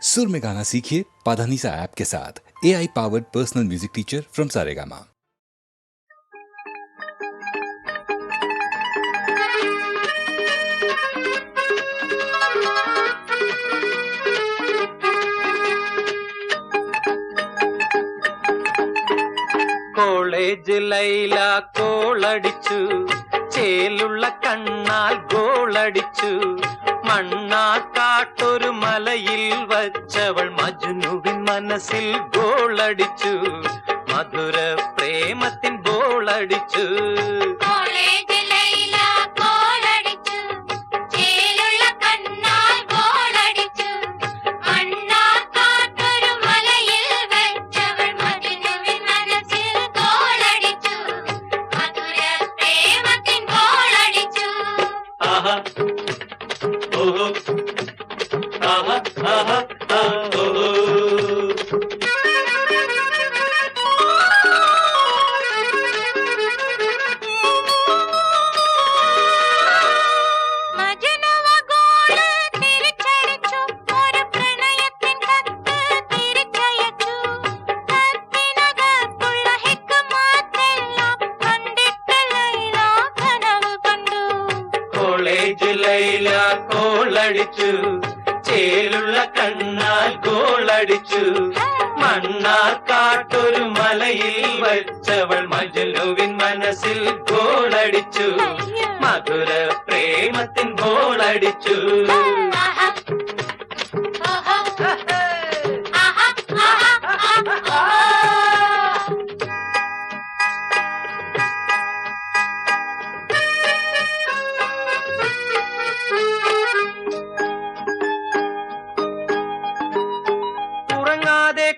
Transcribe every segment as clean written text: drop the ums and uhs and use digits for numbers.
सुर में गाना सीखिए पाधानीसा ऐप के साथ। AI powered personal music teacher from Saregama. College Laila കോളടിച്ചു, ചേലുള്ള കണ്ണാൽ ഗോളടിച്ചു. മണ്ണാക്കാട്ടൊരു മലയിൽ വച്ചവൾ മജ്നുവിൻ മനസ്സിൽ ഗോളടിച്ചു. മധുര പ്രേമത്തിൻ ഗോളടിച്ചു. ലൈല കോളടിച്ചു, ചേലുള്ള കണ്ണാൽ ഗോളടിച്ചു. മണ്ണാർക്കാട്ടൊരു മലയിൽ വച്ചവൾ മജ്നുവിൻ മനസ്സിൽ ഗോളടിച്ചു. മധുര പ്രേമത്തിൻ ഗോളടിച്ചു.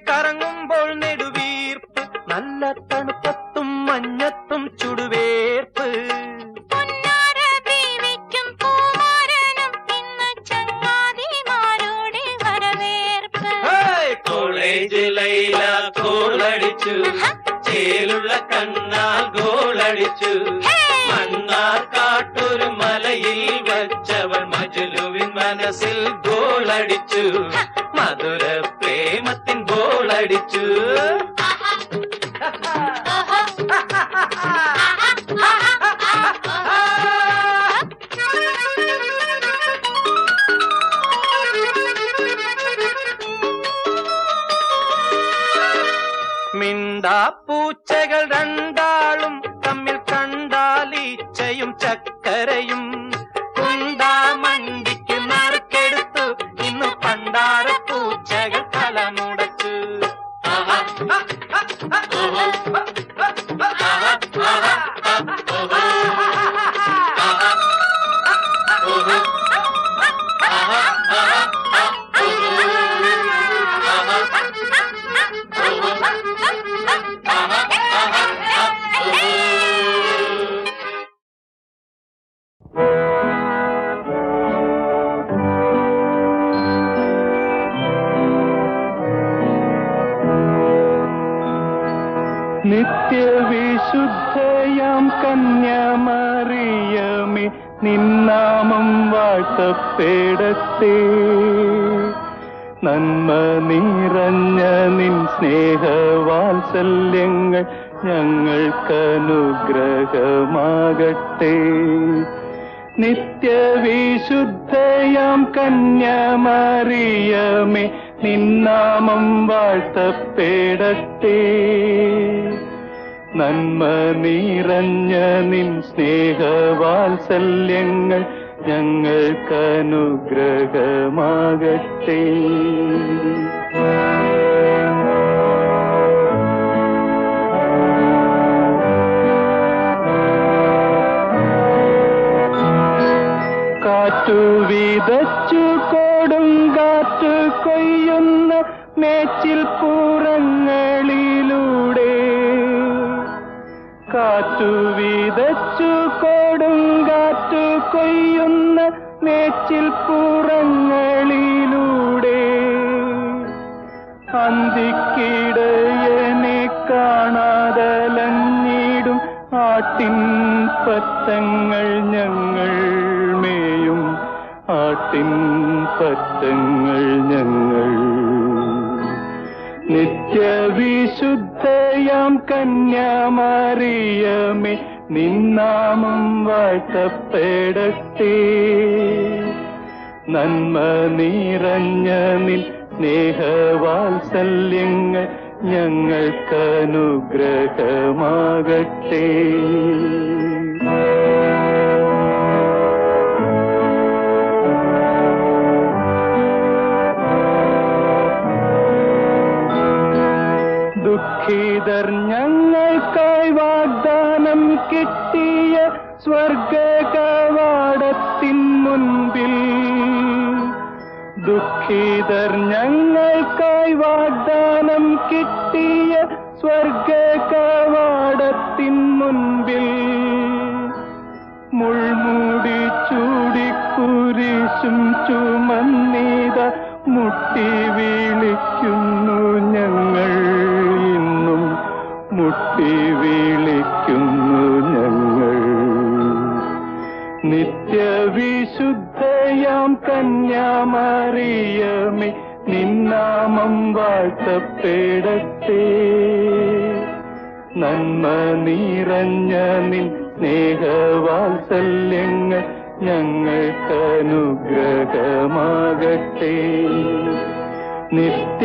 കറങ്ങുമ്പോൾ നെടുവീർപ്പ്, നല്ല തണുപ്പത്തും മഞ്ഞത്തും ചുടുവേർപ്പ്. കോളേജ് ലൈല കോളടിച്ചു, ചേലുള്ള കണ്ണാൽ ഗോളടിച്ചു. മണ്ണാർക്കാട്ടൊരു മലയിൽ വച്ചവൾ മജ്നുവിൻ മനസ്സിൽ ഗോളടിച്ചു. മധുര പ്രേമത്തിൻ ഗോളടിച്ചു. മിണ്ടാപ്പൂച്ചകൾ രണ്ടാളും തമ്മിൽ കണ്ടാലീച്ചയും ചക്കരയും. കുണ്ടാമണ്ടിക്ക് നറുക്കെടുത്തു, ഇന്നു പണ്ടാരപ്പൂച്ചകൾ തലമുടച്ചു. നിത്യവിശുദ്ധയാം കന്യാമറിയമേ, നിന്നാമം വാഴ്ത്തപ്പെടട്ടെ. നന്മ നിറഞ്ഞ നിൻ സ്നേഹവാത്സല്യങ്ങൾ ഞങ്ങൾക്കനുഗ്രഹമാകട്ടെ. നിത്യവിശുദ്ധയാം കന്യാമറിയമേ, നിന്നാമം വാഴ്ത്തപ്പെടട്ടെ. നന്മ നിറഞ്ഞ നിൻ സ്നേഹവാത്സല്യങ്ങൾ ഞങ്ങൾക്കനുഗ്രഹമാകട്ടെ. കാറ്റു വിതച്ചു കൊടുങ്കാറ്റ് കൊയ്യുന്ന മേച്ചിൽ പുറങ്ങളിലൂടെ. കാറ്റു വിതച്ചു കൊടുങ്കാറ്റ് കൊയ്യുന്ന മേച്ചിൽ പുറങ്ങളിലൂടെ. അന്തിക്കിടയനെ കാണാതലഞ്ഞിടും ആട്ടിൻ പറ്റങ്ങൾ ഞങ്ങൾ മേയും. ആട്ടിൻ പറ്റങ്ങൾ ഞങ്ങൾ നിത്യവിശുദ്ധയാം കന്യാമറിയമേ നിന്നാമം വാഴ്ത്തപ്പെടട്ടെ. നന്മ നിറഞ്ഞ നിൻ സ്നേഹവാത്സല്യങ്ങൾ ഞങ്ങൾക്കനുഗ്രഹമാകട്ടെ. ദുഃഖിതർ ഞങ്ങൾക്കായി വാഗ്ദാനം കിട്ടിയ സ്വർഗ കവാടത്തിൻ മുൻപിൽ, ദുഃഖിതർ ഞങ്ങൾക്കായി വാഗ്ദാനം കിട്ടിയ സ്വർഗ കവാടത്തിൻ മുൻപിൽ, മുൾമൂടി ചൂടിക്കുരിശും ചുമന്നിത മുട്ടി വിളിക്കുന്നു ഞങ്ങൾ, ഇന്നും മുട്ടി വിളിക്കുന്നു ഞങ്ങൾ. നിത്യവിശുദ്ധയാം കന്യാമറിയമേ നിന്നാമം വാഴ്ത്തപ്പെടട്ടെ. നന്മ നിറഞ്ഞ നിൻ സ്നേഹവാത്സല്യങ്ങൾ ഞങ്ങൾക്കനുഗ്രഹമാകട്ടെ. നിത്യവിശുദ്ധയാം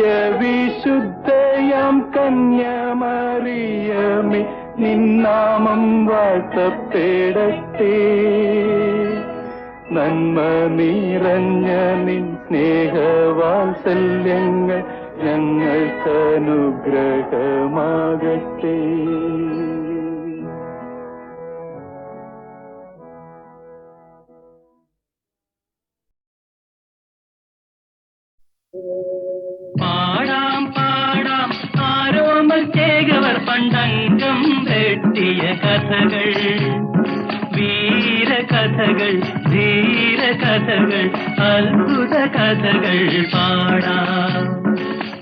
കന്യാമറിയമേ നിന്നാമം വാഴ്ത്തപ്പെടട്ടെ. നന്മ നിറഞ്ഞ നിൻ സ്നേഹവാത്സല്യങ്ങൾ ഞങ്ങൾക്കനുഗ്രഹമാകട്ടെ. പാടാം പാടാം ആരോമൽ ചേകവർ പണ്ടംഗം വെട്ടിയ കഥകൾ, വീരകഥകൾ, ധീരകഥകൾ, അത്ഭുത കഥകൾ പാടാം.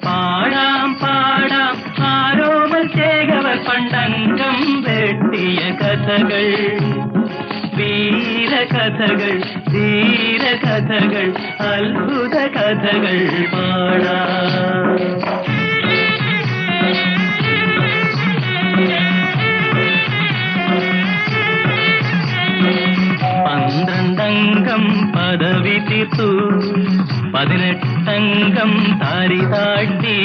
പാടാം പാടാം ആരോമൽ ചേകവർ പണ്ടംഗം വെട്ടിയ കഥകൾ, വീരകഥകൾ, ധീരകഥകൾ, അത്ഭുത കഥകൾ പാടാം. പന്ത്രണ്ടംഗം പദവി തീർത്തു, 18 താരി താട്ടി,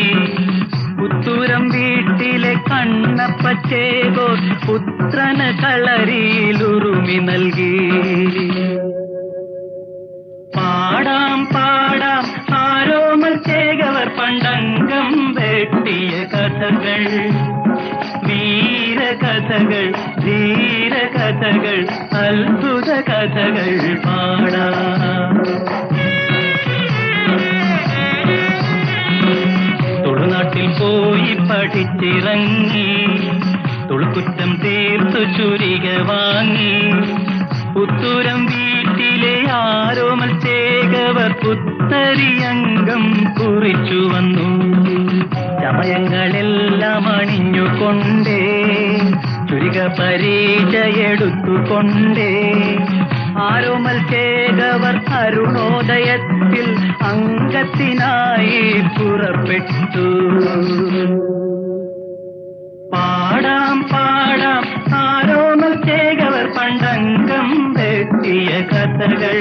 പുത്തൂരം വീട്ടിലെ കണ്ണപ്പച്ചേകോ പുത്രന് കളരിയിലുറുമി നൽകി. പാടാം പാടാം ആരോമൽ ചേകവർ പണ്ടംഗം വെട്ടിയ കഥകൾ, വീരകഥകൾ, ധീരകഥകൾ, അത്ഭുത കഥകൾ പാടാം. തുളുനാട്ടിൽ പോയി പഠിച്ചിറങ്ങി, തുളുക്കുറ്റം തീർത്തു ചുരിക വാങ്ങി, പുത്തൂരം വീട്ടിലെ ആരോമൽ ചേകവർ പുത്തരിയംഗം കുറിച്ചു വന്നു. ചമയങ്ങളെല്ലാം അണിഞ്ഞുകൊണ്ടേ, ചുരിക പരിചയെടുത്തുകൊണ്ടേ, ആരോമൽ ചേകവർ അരുണോദയത്തിൽ അംഗത്തിനായി പുറപ്പെട്ടു. പാടാം പാടാം ആരോമൽ ചേകവർ പണ്ടംഗം വെട്ടിയ കഥകൾ,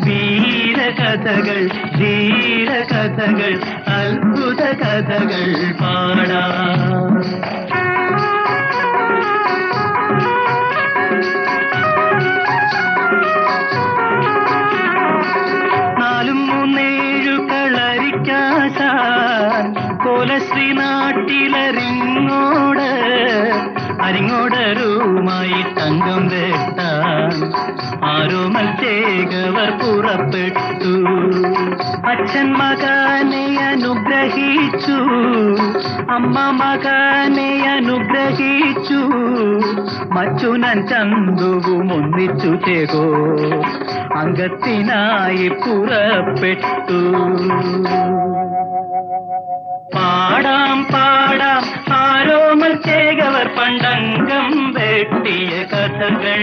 വീരകഥകൾ, ധീരകഥകൾ, അത്ഭുത കഥകൾ പാടാം. കോലശ്രീ നാട്ടിലരിങ്ങോട്, അരിങ്ങോടരുമായി തങ്കം വെട്ടാൻ ആരോമൽ ചേകവർ പുറപ്പെട്ടു. അച്ഛൻ മകനെ അനുഗ്രഹിച്ചു, അമ്മ മകനെ അനുഗ്രഹിച്ചു, മച്ചുനൻ ചന്തുവും ഒന്നിച്ചു ചേകോ അംഗത്തിനായി പുറപ്പെട്ടു. പാടാം പാടാം ആരോമൽ ചേകവർ പണ്ടംഗം വെട്ടിയ കഥകൾ,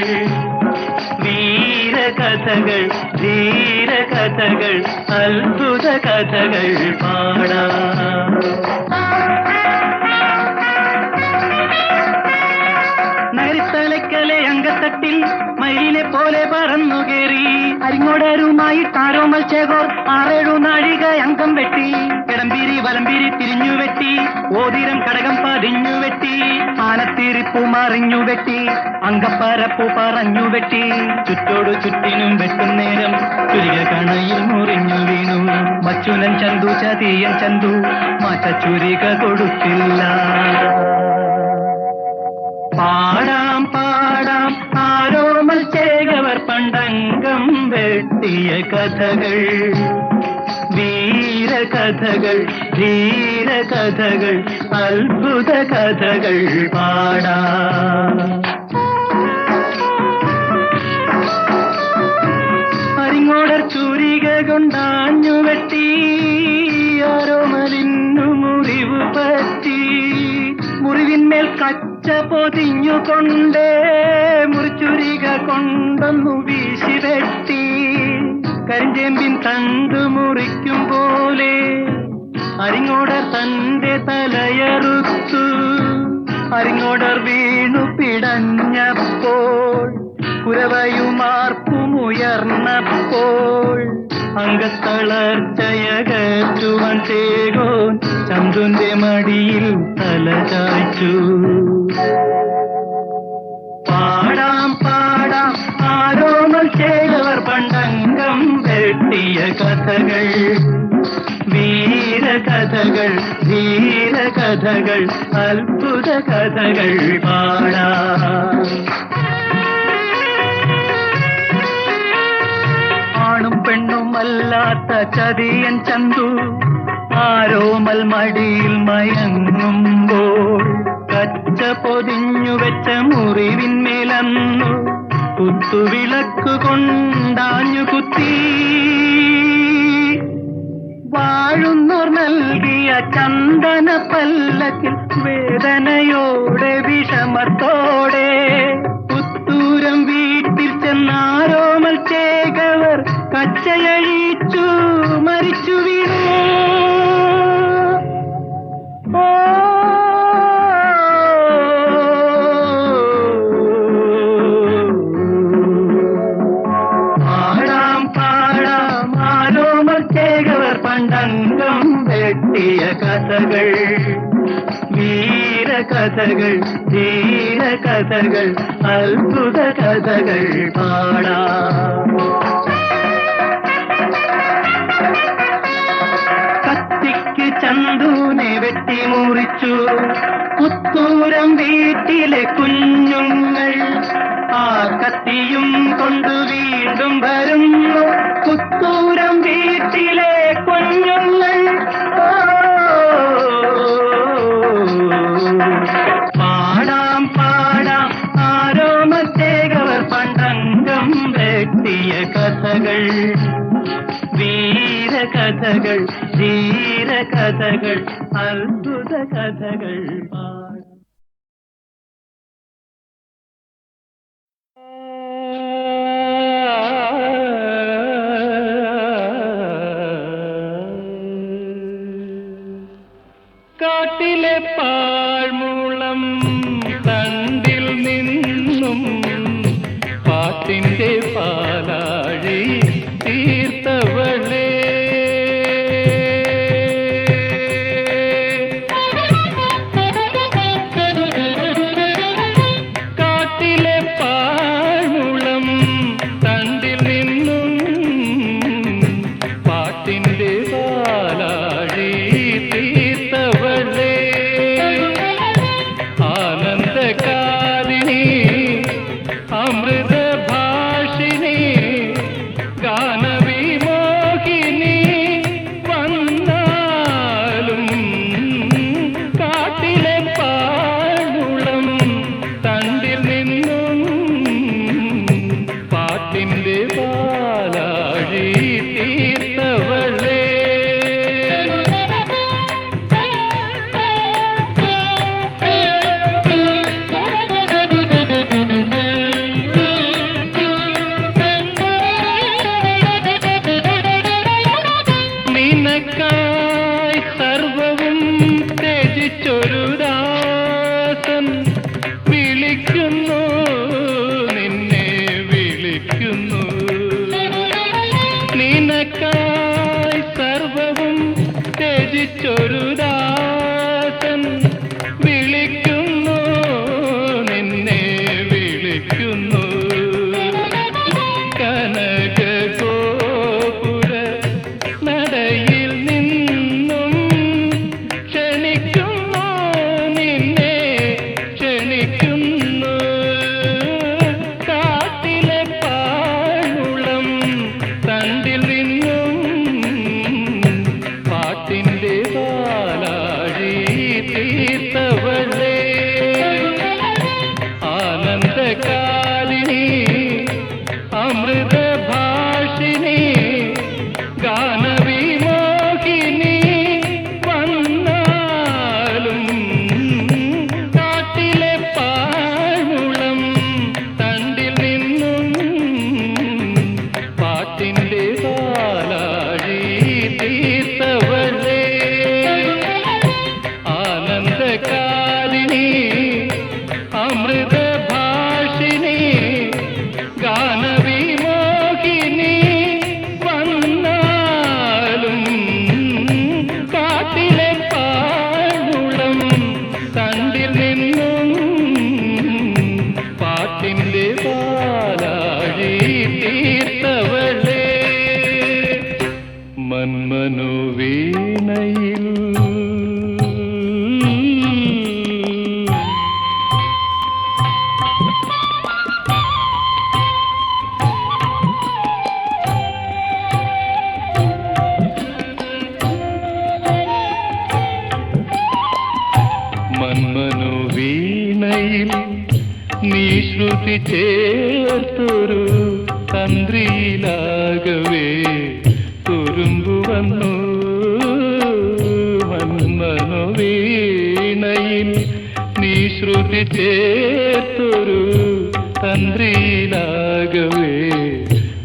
വീര കഥകൾ ധീര കഥകൾ അത്ഭുത കഥകൾ പാടാം. നഗരത്തലക്കലെ അങ്കത്തട്ടിൽ മയിലെ പോലെ പറന്നു കയറി അരിങ്ങോടരുമായി താരോമൽ ചേകോർ 6-7 നാഴിക അംഗം വെട്ടി കിടമ്പീരി വലമ്പീരി തിരിഞ്ഞു വെട്ടി ഓതിരം കടകം പതിഞ്ഞു വെട്ടി ആനത്തിരിപ്പു മറിഞ്ഞു വെട്ടി അങ്കപ്പരപ്പു പറഞ്ഞു വെട്ടി ചുറ്റോടു ചുറ്റിനും വെട്ടും നേരം ചുരിക കണയിൽ മുറിഞ്ഞു വീണു മച്ചുനൻ ചന്തു ചതിയൻ ചന്തു മാറ്റ ചുരിക കൊടുത്തില്ല. പാടാം പാടാം ആരോമൽ ചേകവർ പണ്ടംഗം വെട്ടിയ കഥകൾ വീര കഥകൾ ധീര കഥകൾ അത്ഭുത കഥകൾ പാടാം. അരിങ്ങോടർ ചൂരിക കൊണ്ടാഞ്ഞു വെട്ടി ആരോമലിന്നു മുറിവ് പറ്റി മുറിവിന്മേൽ കച്ച പൊതിഞ്ഞുകൊണ്ടേ മുറിച്ചുരിക കൊണ്ടൊന്നു വീശി വെട്ടി കരിഞ്ചേമ്പിൻ തണ്ട് മുറിക്കും പോലെ അരിങ്ങോടർ തന്റെ തലയറുത്തു. അരിങ്ങോടർ വീണു പിടഞ്ഞപ്പോൾ കുരവയുമാർപ്പുമുയർന്നപ്പോൾ അംഗത്തളർച്ചയകറ്റുവാൻ ചേകോൻ ചന്തുന്റെ മടിയിൽ തല ചായ്ച്ചു. പാടാം പാടാം ആരോമൽ ചേകവർ പണ്ടംഗം വെട്ടിയ കഥകൾ വീര കഥകൾ ധീര കഥകൾ അത്ഭുത കഥകൾ പാടാം. ആണും പെണ്ണുമല്ലാത്ത ചതിയൻ ചന്തു ആരോമൽ മടിയിൽ മയങ്ങുമ്പോൾ കച്ച പൊതിഞ്ഞു വെച്ച മുറിവിന്മേലന്നു കുത്തുവിളക്ക് കൊണ്ടാഞ്ഞു കുത്തി വാഴുന്നോർ നൽകിയ ചന്ദന പല്ലക്കിൽ വേദനയോടെ വിഷമത്തോടെ പുത്തൂരം വീട്ടിൽ ചെന്നാരോമൽ ചേകവർ കച്ചയഴിച്ചു മരിച്ചു വീണു. പാടാം പാടാം ആരോമൽ ചേകവർ പണ്ടംഗം വെട്ടിയ കഥകൾ വീര കഥകൾ ധീര കഥകൾ അത്ഭുത കഥകൾ പാടാം. കത്തിക്ക് ചന്തുനെ വെട്ടി മുറിച്ചു പുത്തൂരം വീട്ടിലെ കുഞ്ഞുങ്ങൾ ആ കത്തിയും കൊണ്ട് വീണ്ടും വരുന്നു പുത്തൂരം വീട്ടിലെ കുഞ്ഞുങ്ങൾ. പാടാം പാടാം ആരോമൽ ചേകവർ പണ്ടംഗം വെട്ടിയ കഥകൾ വീര കഥകൾ ധീര കഥകൾ അത്ഭുത കഥകൾ പാടാം. കാട്ടിലെ പാഴ്മൂളം തണ്ടിൽ നിന്നും പാട്ടിന്റെ പാലാഴി തീർത്തവളേ കാട്ടിലെ പാഴ്മൂളം തണ്ടിൽ നിന്നും പാട്ടിന്റെ പാലാഴി തീർത്തവളേ രസിച്ചൊരു ദാസൻ വിളിക്കുന്നു, നിന്നെ വിളിക്കുന്നു. കനക ഗോപുര നടയിൽ നിന്നും ക്ഷണിക്കുന്നു, നിന്നെ ക്ഷണിക്കുന്നു. കാട്ടിലെ പാഴുളം തണ്ടിൽ നിന്നും പാട്ടിന്റെ പാലാഴി തീർത്തവളേ. ആനന്ദകാലിനി അമൃതഭാഷിണി ഗാനവിമോഹിനി വന്നാലും കാട്ടിലെ പാഴുളം തണ്ടിൽ നിന്നും പാട്ടിന്റെ പാലാഴി തീർത്തവളേ. ആനന്ദകാരിണി അമൃതഭാഷിണി ഗാനവിമോഹിനി വന്നാലും കാട്ടിലെ പാഴുളം തണ്ടിൽ നിന്നും പാട്ടിന്റെ പാലാഴി തീർത്തവളേ. മന്മനോവീണയിൽ മന്മനോവീണയിൽ നീ ശ്രുതി ചേർത്തൊരു തന്ത്രിയിലാകവേ തുരുമ്പു വന്നു. മന്മനോവീണയിൽ നീ ശ്രുതി ചേർത്തൊരു തന്ത്രിയിലാകവേ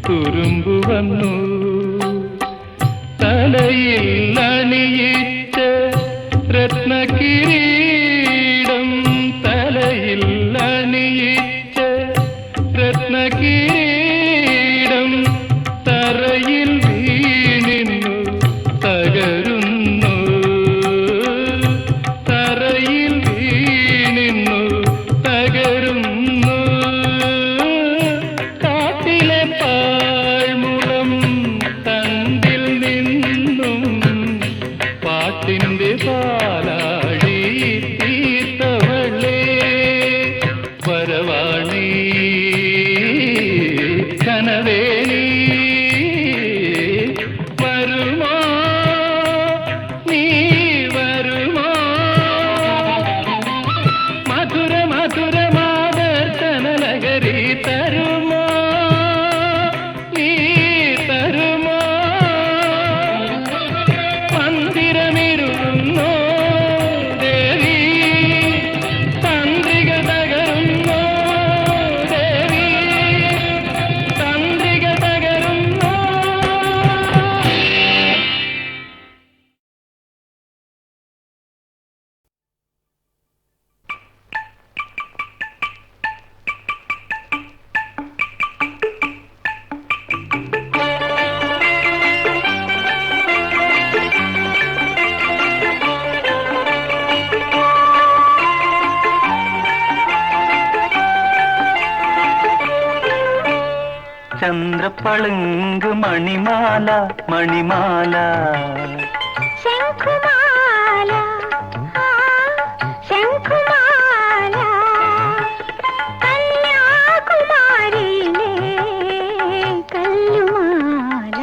തുരുമ്പു വന്നു. തലയിൽ അണിയിച്ച രത്നകിരീടം, തലയിൽ അണിയിച്ച രത്നകിരീടം തറയിൽ വീണിന്നു തകരുന്നു. തറയിൽ വീണിന്നു തകരുന്നു. കാട്ടിലെ പാഴ്മുളം തണ്ടിൽ നിന്നും പാട്ടിന്റെ പാലാഴി തീർത്തവളേ. വരവാണി കനവേണി വരുമോ, നീ വരുമോ? മധുര മധുര മാദർശനലഹരി തരുമോ, നീ തരുമോ? മന്ദിരമിരുന്നോ ദേവി, തന്ത്രിക തകരുന്നോ ദേവി, തന്ത്രിക തകരുന്നോ. ചന്ദ്രപ്പളുങ്ക് മണിമാല മണിമാല ശംഖുമാല ശംഖുമാല കന്യാകുമാരിയിലെ കല്ലുമാല.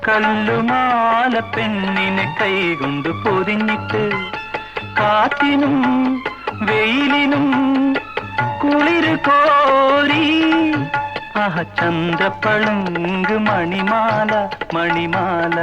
കല്ലുമാല പെണ്ണിനെ കൈകൊണ്ട് പൊതിഞ്ഞിട്ട് കാറ്റിനും വെയിലിനും കുളിര് കോരി. ആഹ ചന്ദ്രപ്പളുങ്ക് മണിമാല മണിമാല.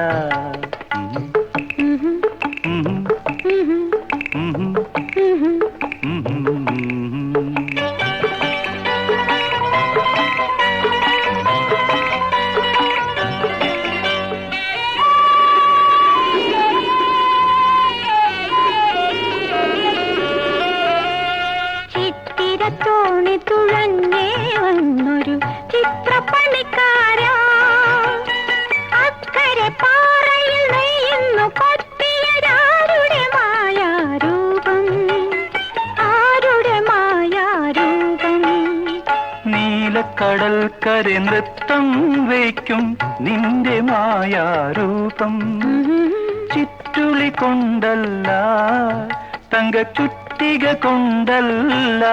തുഴഞ്ഞേ വന്നൊരു ചിത്രപ്പണിക്കാരാ അക്കരെ പാറയിൽ നെയ്യുന്നു കൊത്തിയതാരുടെ മായാരൂപം ആരുടെ മായാരൂപം നീലക്കടൽക്കരെ നൃത്തം വയ്ക്കും നിന്റെ മായാരൂപം ചുറ്റുളി കൊണ്ടല്ല തങ്ക ചുറ്റിക കൊണ്ടല്ല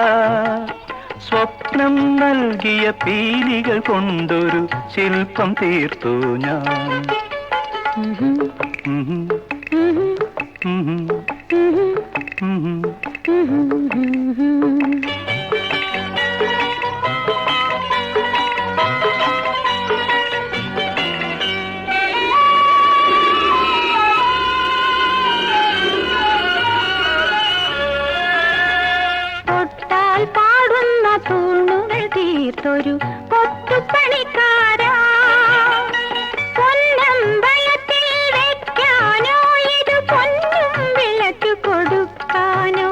സ്വപ്നം നൽകിയ പീലികൾ കൊണ്ടൊരു ശില്പം തീർത്തു ഞാൻ പാടുന്ന തൂണുകൾ തീർത്തൊരു കൊത്തുപണിക്കാരാ പൊന്നമ്പലത്തിൽ വെക്കാനോ ഇത് പൊന്നും വിളക്ക് കൊടുക്കാനോ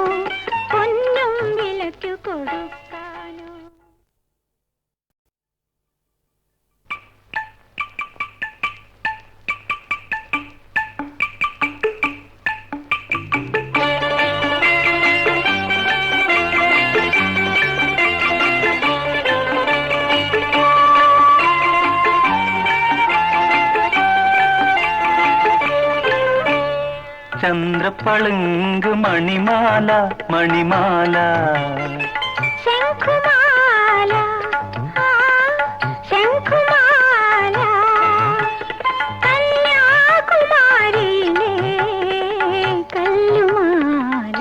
പൊന്നും വിളക്ക് കൊടുക്കാനോ ചന്ദ്രപ്പളുങ്ക് മണിമാല മണിമാല ശംഖുമാല ശംഖുമാല കന്യാകുമാരിയിലെ കല്ലുമാല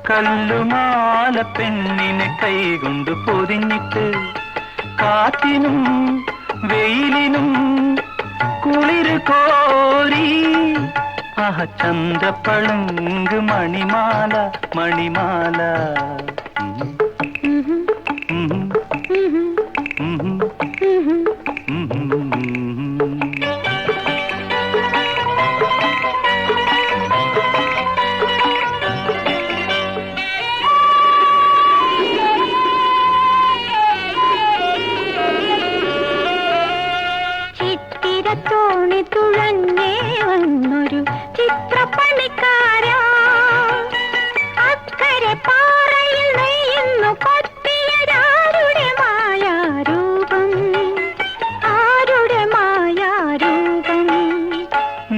കല്ലുമാല പെണ്ണിനെ കൈകൊണ്ട് പൊതിഞ്ഞിട്ട് കാറ്റിനും വെയിലിനും കുളിര് കോരി ആഹ ചന്ദ്രപ്പളുങ്ക് മണിമാല മണിമാല തോണി തുഴഞ്ഞേ വന്നൊരു ചിത്രപ്പണിക്കാരാ അക്കരെ പാറയിൽ നെയ്യുന്നു കൊത്തിയതാരുടെ മായാരൂപം ആരുടെ മായാരൂപം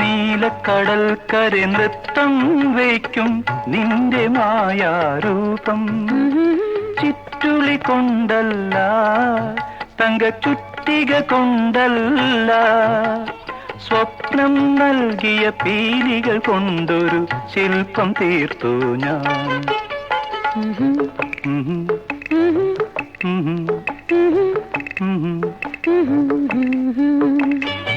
നീലക്കടൽക്കരെ നൃത്തം വയ്ക്കും നിന്റെ മായാരൂപം ചുറ്റുളി കൊണ്ടല്ല തങ്ക ചുറ്റിക കൊണ്ടല്ല സ്വപ്നം നൽകിയ പീലികൾ കൊണ്ടൊരു ശില്പം തീർത്തു ഞാൻ Mm-hmm.